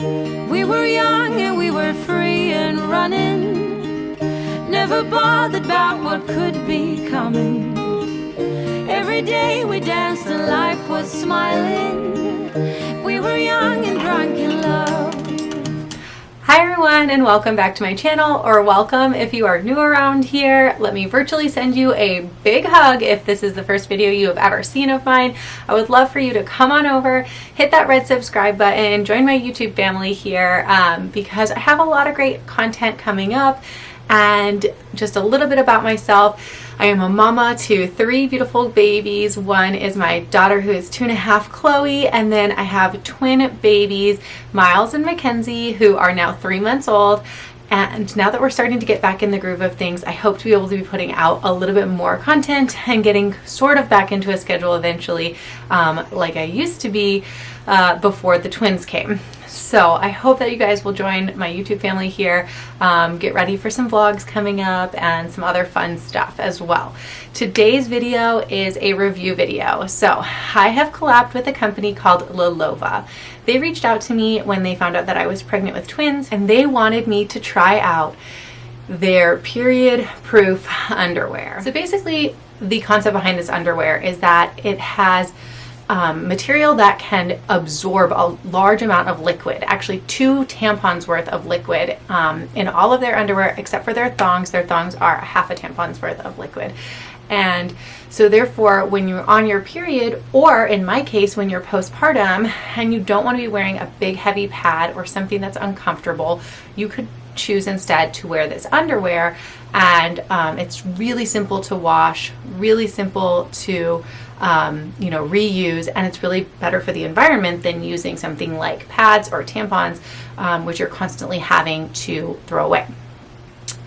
We were young and we were free and running, never bothered about what could be coming. Every day we danced and life was smiling. We were young and drunk in love. Hi everyone, and welcome back to my channel, or welcome if you are new around here. Let me virtually send you a big hug if this is the first video you have ever seen of mine. I would love for you to come on over, hit that red subscribe button, join my YouTube family here because I have a lot of great content coming up. And just a little bit about myself. I am a mama to 3 beautiful babies. One is my daughter who is 2.5, Chloe, and then I have twin babies, Miles and Mackenzie, who are now 3 months old. And now that we're starting to get back in the groove of things, I hope to be able to be putting out a little bit more content and getting sort of back into a schedule eventually, like I used to be before the twins came. So I hope that you guys will join my YouTube family here. Get ready for some vlogs coming up and some other fun stuff as well. Today's video is a review video. So I have collabed with a company called Lilova. They reached out to me when they found out that I was pregnant with twins, and they wanted me to try out their period-proof underwear. So basically, the concept behind this underwear is that it has material that can absorb a large amount of liquid, actually 2 tampons worth of liquid in all of their underwear except for their thongs. Their thongs are half a tampon's worth of liquid. And so therefore, when you're on your period, or in my case, when you're postpartum and you don't want to be wearing a big heavy pad or something that's uncomfortable, you could choose instead to wear this underwear. And it's really simple to wash, really simple to reuse, and it's really better for the environment than using something like pads or tampons, which you're constantly having to throw away.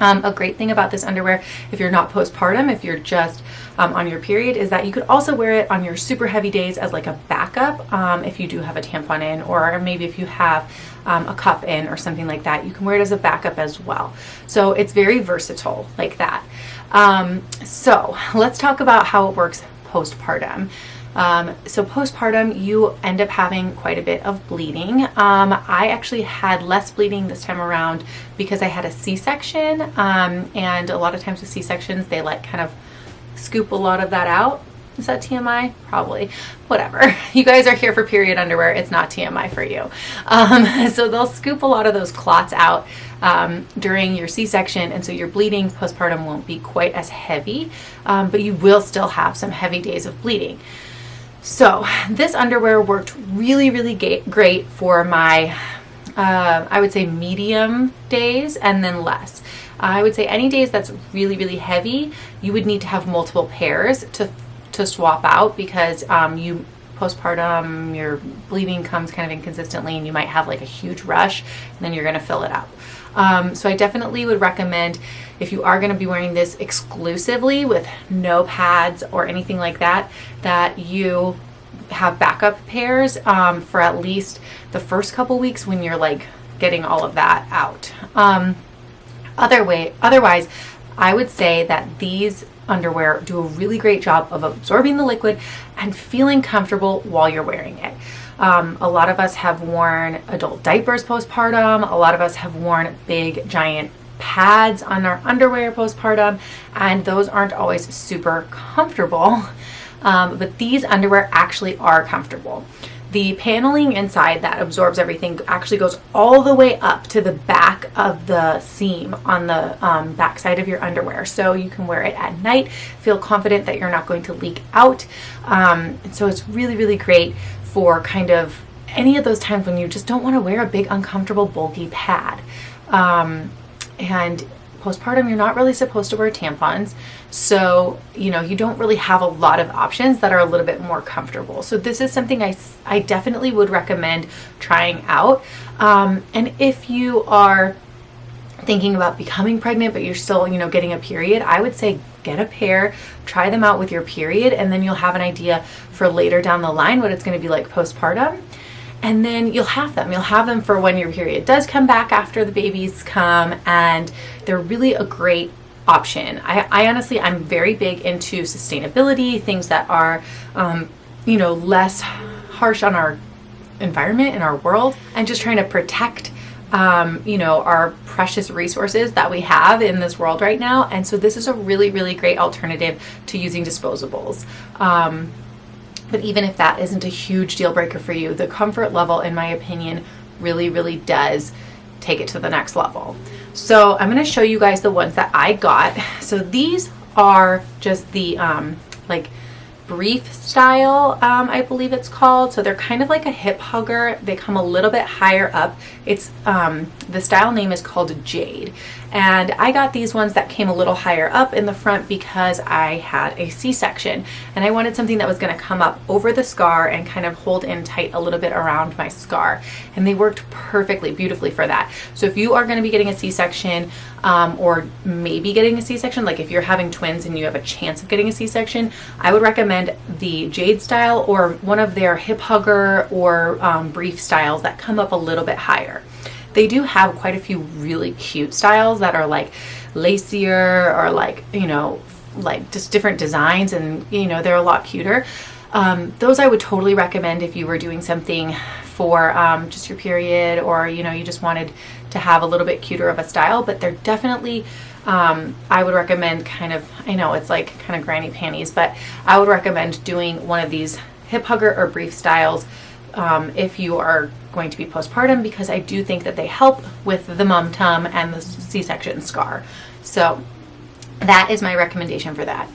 A great thing about this underwear, if you're not postpartum, if you're just on your period, is that you could also wear it on your super heavy days as like a backup if you do have a tampon in, or maybe if you have a cup in or something like that, you can wear it as a backup as well. So it's very versatile like that. So let's talk about how it works postpartum. So postpartum, you end up having quite a bit of bleeding. I actually had less bleeding this time around because I had a C-section, and a lot of times with C-sections, they like kind of scoop a lot of that out. Is that TMI? Probably. Whatever. You guys are here for period underwear. It's not TMI for you. So they'll scoop a lot of those clots out during your C-section, and so your bleeding postpartum won't be quite as heavy, but you will still have some heavy days of bleeding. So this underwear worked really, really great for my, I would say, medium days and then less. I would say any days that's really, really heavy, you would need to have multiple pairs to swap out, because you postpartum, your bleeding comes kind of inconsistently, and you might have like a huge rush, and then you're going to fill it up. So I definitely would recommend, if you are going to be wearing this exclusively with no pads or anything like that, that you have backup pairs for at least the first couple weeks when you're like getting all of that out. Otherwise, I would say that these underwear do a really great job of absorbing the liquid and feeling comfortable while you're wearing it. A lot of us have worn adult diapers postpartum. A lot of us have worn big giant pads on our underwear postpartum, and those aren't always super comfortable. But these underwear actually are comfortable. The paneling inside that absorbs everything actually goes all the way up to the back of the seam on the back side of your underwear. So you can wear it at night, feel confident that you're not going to leak out. And so it's really, really great for kind of any of those times when you just don't want to wear a big, uncomfortable, bulky pad. And postpartum, you're not really supposed to wear tampons. So, you don't really have a lot of options that are a little bit more comfortable. So this is something I definitely would recommend trying out. And if you are thinking about becoming pregnant, but you're still, getting a period, I would say get a pair, try them out with your period, and then you'll have an idea for later down the line what it's going to be like postpartum. And then you'll have them for when your period does come back after the babies come, and they're really a great option. I honestly, I'm very big into sustainability, things that are, less harsh on our environment, in our world, and just trying to protect our precious resources that we have in this world right now. And so this is a really, really great alternative to using disposables. But even if that isn't a huge deal breaker for you, the comfort level, in my opinion, really, really does take it to the next level. So I'm going to show you guys the ones that I got. So these are just the like brief style, I believe it's called. So they're kind of like a hip hugger. They come a little bit higher up. It's the style name is called Jade, and I got these ones that came a little higher up in the front because I had a C-section and I wanted something that was going to come up over the scar and kind of hold in tight a little bit around my scar, and they worked perfectly, beautifully for that. So if you are going to be getting a C-section, or maybe getting a C-section, like if you're having twins and you have a chance of getting a C-section, I would recommend the Jade style or one of their hip hugger or brief styles that come up a little bit higher. They do have quite a few really cute styles that are like lacier or like, like just different designs, and they're a lot cuter. Those I would totally recommend if you were doing something for just your period, or you just wanted to have a little bit cuter of a style. But they're definitely, I would recommend I know it's like kind of granny panties, but I would recommend doing one of these hip hugger or brief styles if you are going to be postpartum, because I do think that they help with the mum tum and the C-section scar. So that is my recommendation for that.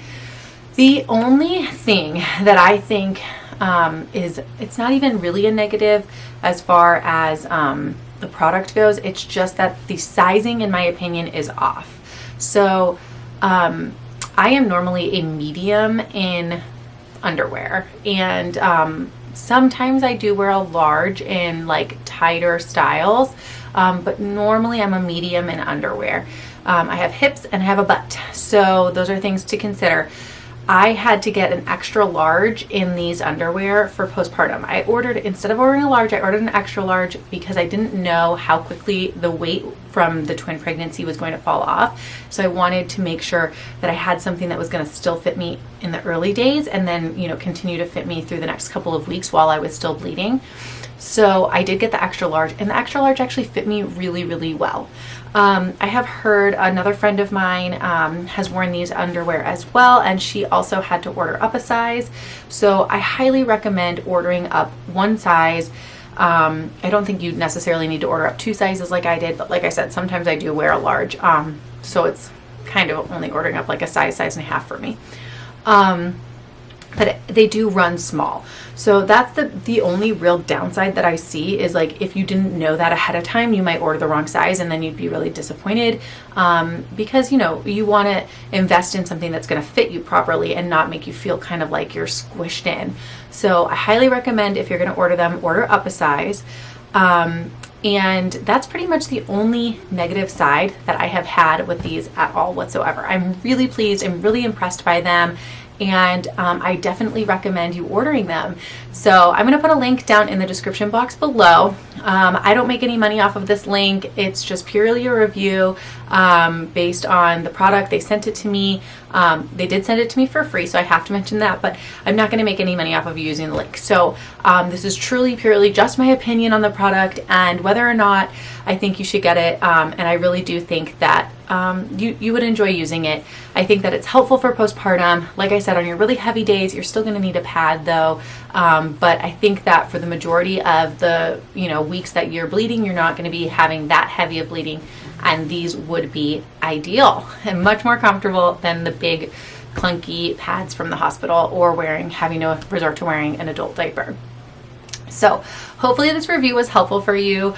The only thing that I think is, it's not even really a negative as far as the product goes. It's just that the sizing, in my opinion, is off. So I am normally a medium in underwear, and sometimes I do wear a large in like tighter styles, but normally I'm a medium in underwear. I have hips and I have a butt, so those are things to consider. I had to get an extra large in these underwear for postpartum. I ordered, instead of ordering a large, I ordered an extra large because I didn't know how quickly the weight from the twin pregnancy was going to fall off. So I wanted to make sure that I had something that was going to still fit me in the early days, and then, continue to fit me through the next couple of weeks while I was still bleeding. So I did get the extra large, and the extra large actually fit me really, really well. I have heard another friend of mine has worn these underwear as well, and she also had to order up a size. So I highly recommend ordering up one size. I don't think you necessarily need to order up two sizes like I did, but like I said, sometimes I do wear a large. So it's kind of only ordering up like a size and a half for me. But they do run small. So that's the only real downside that I see, is like if you didn't know that ahead of time, you might order the wrong size and then you'd be really disappointed, because you want to invest in something that's going to fit you properly and not make you feel kind of like you're squished in. So I highly recommend, if you're going to order them, order up a size. And that's pretty much the only negative side that I have had with these at all whatsoever. I'm really pleased. I'm really impressed by them. And I definitely recommend you ordering them. So I'm going to put a link down in the description box below. I don't make any money off of this link. It's just purely a review based on the product. They sent it to me. They did send it to me for free, so I have to mention that, but I'm not going to make any money off of you using the link. So this is truly, purely just my opinion on the product and whether or not I think you should get it. And I really do think that you would enjoy using it. I think that it's helpful for postpartum. Like I said, on your really heavy days, you're still going to need a pad though. But I think that for the majority of the weeks that you're bleeding, you're not going to be having that heavy of bleeding, and these would be ideal and much more comfortable than the big clunky pads from the hospital or having to resort to wearing an adult diaper. So hopefully this review was helpful for you.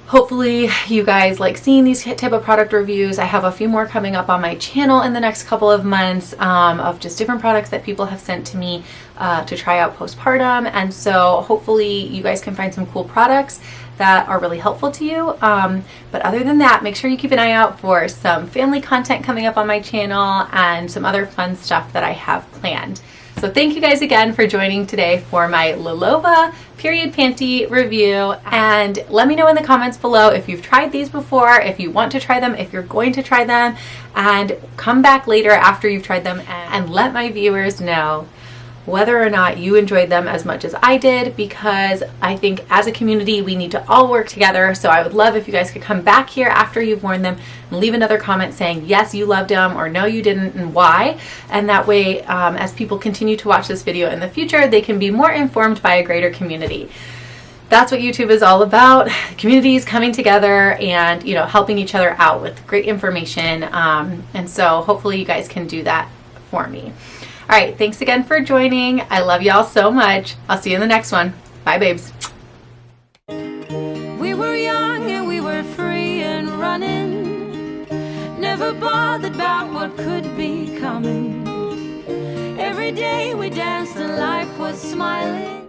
Hopefully you guys like seeing these type of product reviews. I have a few more coming up on my channel in the next couple of months of just different products that people have sent to me to try out postpartum. And so hopefully you guys can find some cool products that are really helpful to you. But other than that, make sure you keep an eye out for some family content coming up on my channel and some other fun stuff that I have planned. So thank you guys again for joining today for my Lilova period panty review, and let me know in the comments below if you've tried these before, if you want to try them, if you're going to try them, and come back later after you've tried them and let my viewers know whether or not you enjoyed them as much as I did, because I think as a community we need to all work together. So I would love if you guys could come back here after you've worn them and leave another comment saying yes, you loved them, or no, you didn't, and why. And that way, as people continue to watch this video in the future, they can be more informed by a greater community. That's what YouTube is all about, communities coming together and, you know, helping each other out with great information. And so hopefully you guys can do that for me. All right, thanks again for joining. I love y'all so much. I'll see you in the next one. Bye, babes. We were young and we were free and running, never bothered about what could be coming. Every day we danced and life was smiling.